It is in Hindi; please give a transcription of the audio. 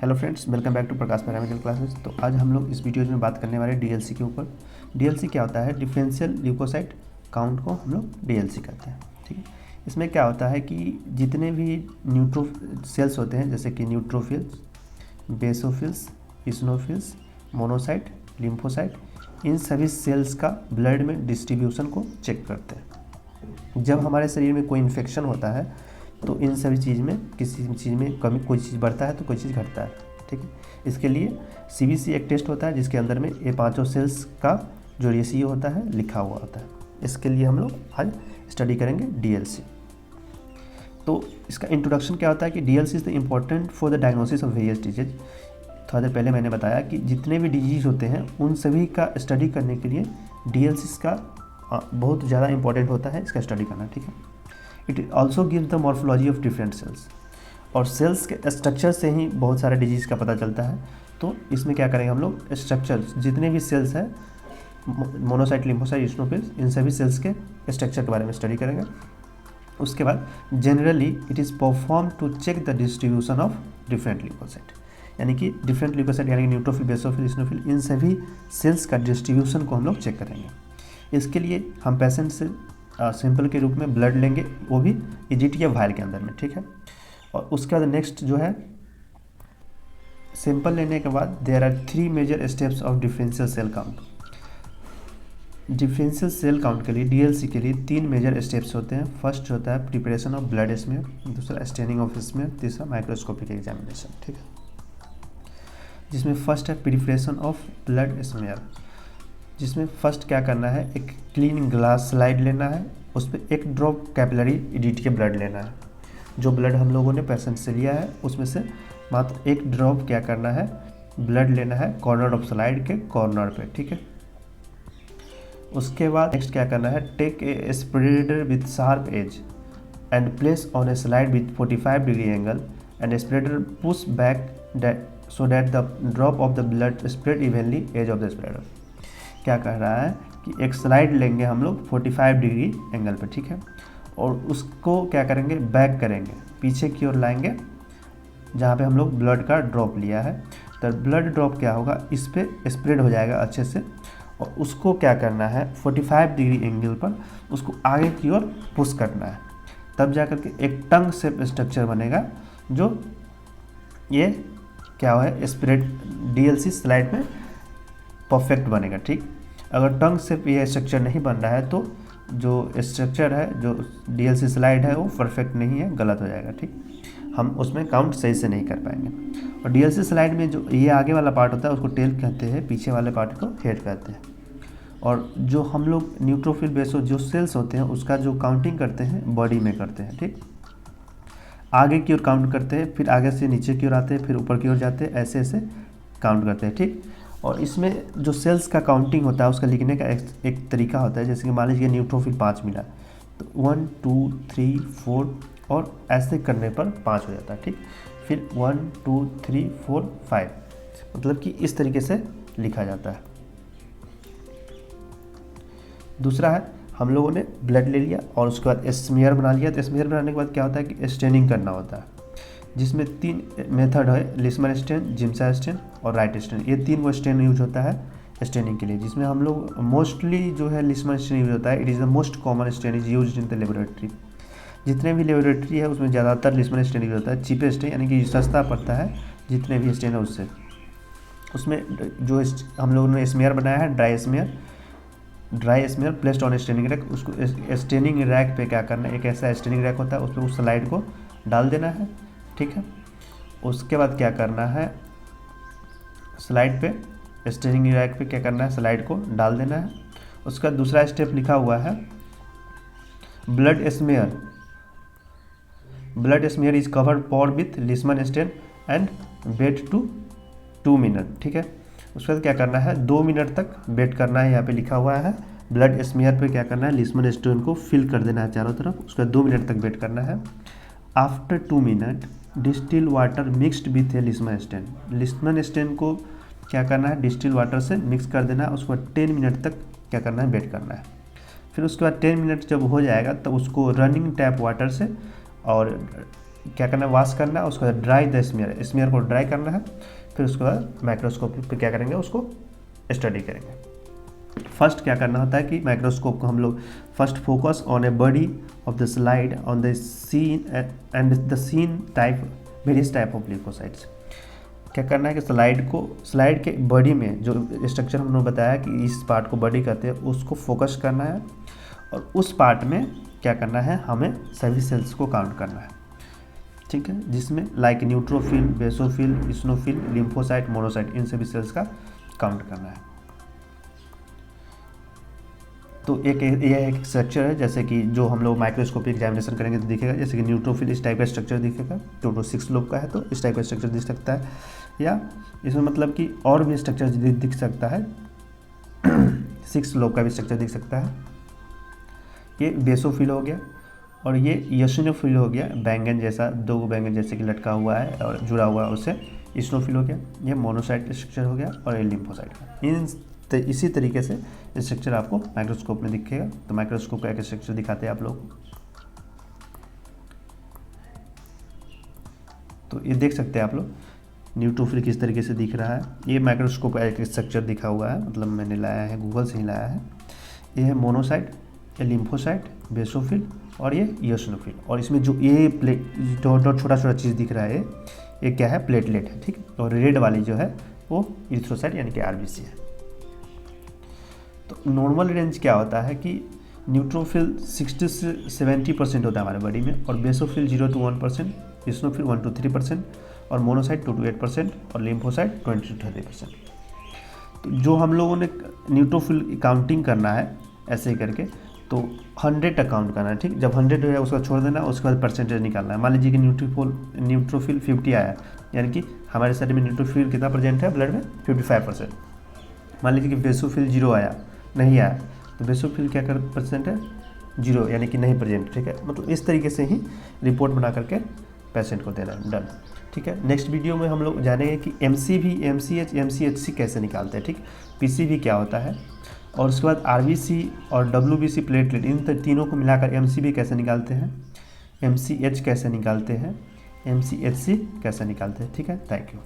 Hello friends, welcome back to Prakash paramedical classes. तो आज हम लोग इस वीडियो में बात करने वाले डीएलसी के ऊपर। डीएलसी क्या होता है? डिफरेंशियल ल्यूकोसाइट काउंट को हम लोग डीएलसी कहते हैं। ठीक है, इसमें क्या होता है कि जितने भी न्यूट्रो सेल्स होते हैं, जैसे कि neutrophils, basophils, eosinophils, monocyte, lymphocyte, इन सभी सेल्स का ब्लड में डिस्ट्रीब्यूशन को चेक करते हैं। जब हमारे शरीर में कोई इन्फेक्शन होता है तो इन सभी चीज़ में किसी चीज़ में कमी, कोई चीज़ बढ़ता है तो कोई चीज़ घटता है। ठीक है, इसके लिए सीबीसी एक टेस्ट होता है जिसके अंदर में ये पांचों सेल्स का जो रेशियो होता है लिखा हुआ होता है। इसके लिए हम लोग आज स्टडी करेंगे डीएलसी। तो इसका इंट्रोडक्शन क्या होता है कि DLC is the important for the diagnosis of various disease. थोड़ा देर पहले मैंने बताया कि जितने भी डिजीज होते हैं उन सभी का स्टडी करने के लिए डीएलसी का बहुत ज़्यादा इंपॉर्टेंट होता है इसका स्टडी करना। ठीक है, it also gives the morphology of different cells, और सेल्स के स्ट्रक्चर से ही बहुत सारे डिजीज़ का पता चलता है। तो इसमें क्या करेंगे हम लोग, स्ट्रक्चर्स जितने भी सेल्स हैं, मोनोसाइट, लिम्फोसाइट, इस्नोफिल्स, इन सभी सेल्स के स्ट्रक्चर के बारे में स्टडी करेंगे। उसके बाद generally it is perform to check the distribution of different leukocyte, यानी कि डिफरेंट ल्यूकोसाइट यानी कि न्यूट्रोफिल, बेसोफिल, इस्नोफिल, इन सभी सेल्स का डिस्ट्रीब्यूशन को हम लोग चेक करेंगे। इसके लिए हम पेशेंट से सिंपल के रूप में ब्लड लेंगे, वो भी इजिट या वायल के अंदर में। ठीक है, और उसके बाद नेक्स्ट जो है, सैंपल लेने के बाद there are 3 major steps of differential cell count. Differential cell count के लिए, डीएलसी के लिए 3 मेजर स्टेप्स होते हैं। फर्स्ट होता है प्रिपरेशन ऑफ ब्लड स्मेयर, दूसरा स्टेनिंग ऑफ स्मेयर, तीसरा माइक्रोस्कोपिक एग्जामिनेशन। ठीक है, जिसमें फर्स्ट है प्रिपरेशन ऑफ ब्लड स्मेयर, जिसमें फर्स्ट क्या करना है, एक क्लीन ग्लास स्लाइड लेना है, उस पर एक ड्रॉप कैपिलरी इडिट के ब्लड लेना है। जो ब्लड हम लोगों ने पेशेंट से लिया है उसमें से मात्र एक ड्रॉप क्या करना है, ब्लड लेना है कॉर्नर ऑफ स्लाइड के कॉर्नर पे। ठीक है, उसके बाद नेक्स्ट क्या करना है, take a spreader with sharp edge and place on a slide with 45 degree angle and spreader push back so that the drop of the blood spread evenly edge of the spreader. क्या कह रहा है कि एक स्लाइड लेंगे हम लोग 45 डिग्री एंगल पे। ठीक है, और उसको क्या करेंगे, बैक करेंगे, पीछे की ओर लाएंगे जहाँ पे हम लोग ब्लड का ड्रॉप लिया है। तो ब्लड ड्रॉप क्या होगा, इस पर स्प्रेड हो जाएगा अच्छे से, और उसको क्या करना है 45 डिग्री एंगल पर उसको आगे की ओर पुश करना है। तब जा कर के एक टंग शेप स्ट्रक्चर बनेगा, जो ये क्या है स्प्रेड डीएलसी स्लाइड में परफेक्ट बनेगा। ठीक, अगर टंग से ये स्ट्रक्चर नहीं बन रहा है तो जो स्ट्रक्चर है, जो डीएलसी स्लाइड है, वो परफेक्ट नहीं है, गलत हो जाएगा। ठीक, हम उसमें काउंट सही से नहीं कर पाएंगे। और डीएलसी स्लाइड में जो ये आगे वाला पार्ट होता है उसको टेल कहते हैं, पीछे वाले पार्ट को हेड कहते हैं। और जो हम लोग न्यूट्रोफिल, बेसो जो सेल्स होते हैं उसका जो काउंटिंग करते हैं बॉडी में करते हैं। ठीक, आगे की ओर काउंट करते हैं, फिर आगे से नीचे की ओर आते हैं, फिर ऊपर की ओर जाते हैं, ऐसे ऐसे काउंट करते हैं। ठीक, और इसमें जो सेल्स का काउंटिंग होता है उसका लिखने का एक तरीका होता है। जैसे कि मान लीजिए न्यूट्रोफिल 5 मिला तो 1 2 3 4 और ऐसे करने पर 5 हो जाता है। ठीक, फिर 1 2 3 4 5, मतलब कि इस तरीके से लिखा जाता है। दूसरा है, हम लोगों ने ब्लड ले लिया और उसके बाद स्मेयर बना लिया। तो स्मेयर बनाने के बाद क्या होता है कि स्टेनिंग करना होता है, जिसमें 3 मेथड है, लिस्मन स्टेन, जिम्सा स्टेन और राइट स्टेन। ये 3 वो स्टेन यूज होता है स्टेनिंग के लिए, जिसमें हम लोग मोस्टली जो है लिस्मन स्टेन यूज होता है। It is the most common stain is use in the laboratory. जितने भी लेबोरेटरी है उसमें ज़्यादातर लिस्मन स्टेन यूज होता है, चीपेस्ट है, यानी कि सस्ता पड़ता है जितने भी स्टेन है उससे। उसमें जो हम लोगों ने स्मेयर बनाया है, dry smear placed on staining rack, उसको स्टेनिंग रैक पे क्या करना है, एक ऐसा स्टेनिंग रैक होता है उस पर उस स्लाइड को डाल देना है। ठीक है, उसके बाद क्या करना है, स्लाइड पे स्टेनिंग रैक पे क्या करना है, स्लाइड को डाल देना है। उसका दूसरा स्टेप लिखा हुआ है blood smear. Blood smear is covered pour with Leishman stain and wait to 2 minute. ठीक है, उसके बाद क्या करना है, 2 मिनट तक वेट करना है। यहाँ पे लिखा हुआ है ब्लड स्मेयर पे क्या करना है, लिस्मन स्टेन को फिल कर देना है चारों तरफ। उसके बाद 2 मिनट तक वेट करना है। After 2 minute distilled water mixed with a Leishman stain. Leishman stain को क्या करना है, डिस्टिल वाटर से मिक्स कर देना है। उसके बाद 10 मिनट तक क्या करना है, वेट करना है। फिर उसके बाद 10 मिनट जब हो जाएगा तब उसको रनिंग टैप वाटर से और क्या करना है, वॉश करना है, उसके बाद ड्राई द स्मीयर को ड्राई करना है, फिर उसके बाद माइक्रोस्कोप पे क्या करेंगे, उसको स्टडी करेंगे। फर्स्ट क्या करना होता है कि माइक्रोस्कोप को हम लोग first focus on a body of the slide on the scene and the scene type various type of leucocytes. क्या करना है कि स्लाइड के बॉडी में जो स्ट्रक्चर हम लोग बताया कि इस पार्ट को बॉडी कहते हैं, उसको फोकस करना है, और उस पार्ट में क्या करना है, हमें सभी सेल्स को काउंट करना है, ठीक है, जिसमें like neutrophil, basophil, eosinophil, lymphocyte, monocyte, इन सभी सेल्स का काउंट करना है। तो यह एक स्ट्रक्चर है, जैसे कि जो हम लोग माइक्रोस्कोपिक एग्जामिनेशन करेंगे तो दिखेगा, जैसे कि न्यूट्रोफिल इस टाइप का स्ट्रक्चर दिखेगा, टोटल 6 लोब का है तो इस टाइप का स्ट्रक्चर दिख सकता है, या इसमें मतलब कि और भी स्ट्रक्चर दिख सकता है 6 लोब का भी स्ट्रक्चर दिख सकता है। ये बेसोफिल हो गया, और ये इसिनोफिल हो गया, बैंगन जैसा, 2 बैंगन जैसे कि लटका हुआ है और जुड़ा हुआ है उससे, इसिनोफिल हो गया। ये मोनोसाइट स्ट्रक्चर हो गया, और ये लिम्फोसाइट का। इसी तरीके से स्ट्रक्चर आपको माइक्रोस्कोप में दिखेगा। तो माइक्रोस्कोप का एक स्ट्रक्चर दिखाते हैं आप लोग, तो ये देख सकते हैं आप लोग न्यूट्रोफिल किस तरीके से दिख रहा है। ये माइक्रोस्कोप का एक स्ट्रक्चर दिखा हुआ है, मतलब मैंने लाया है, गूगल से ही लाया है। ये है मोनोसाइट, ये लिम्फोसाइट, बेसोफिल, और ये इसिनोफिल। और इसमें जो ये छोटा छोटा चीज़ दिख रहा है, ये क्या है, प्लेटलेट है, ठीक। और रेड वाली जो है वो इरिथ्रोसाइट यानी कि आरबीसी है। तो नॉर्मल रेंज क्या होता है कि न्यूट्रोफिल 60 से 70% होता है हमारे बॉडी में, और बेसोफिल 0 to 1%, इसिनोफिल 1 to 3%, और मोनोसाइट 2 to 8%, और लिम्फोसाइट 20 to 30%। तो जो हम लोगों ने न्यूट्रोफिल काउंटिंग करना है ऐसे ही करके, तो 100 तक काउंट करना है, ठीक। जब 100 हो जाए उसका छोड़ देना, उसके बाद परसेंटेज निकालना है। मान लीजिए कि न्यूट्रोफिल 50 आया, यानी कि हमारे शरीर में न्यूट्रोफिल कितना प्रेजेंट है ब्लड में, 55%। मान लीजिए कि बेसोफिल 0 आया, नहीं आया, तो बेसोफिल क्या कर परसेंट है, 0, यानी कि नहीं प्रेजेंट, ठीक है। मतलब इस तरीके से ही रिपोर्ट बना करके पेशेंट को देना है, डन, ठीक है। नेक्स्ट वीडियो में हम लोग जानेंगे कि MCV, MCH, MCHC कैसे निकालते हैं, ठीक। PCV क्या होता है, और उसके बाद RBC और WBC प्लेटलेट, इन तीनों को मिलाकर MCV कैसे निकालते हैं, MCH कैसे निकालते हैं, MCHC कैसे निकालते हैं, ठीक है। Thank you.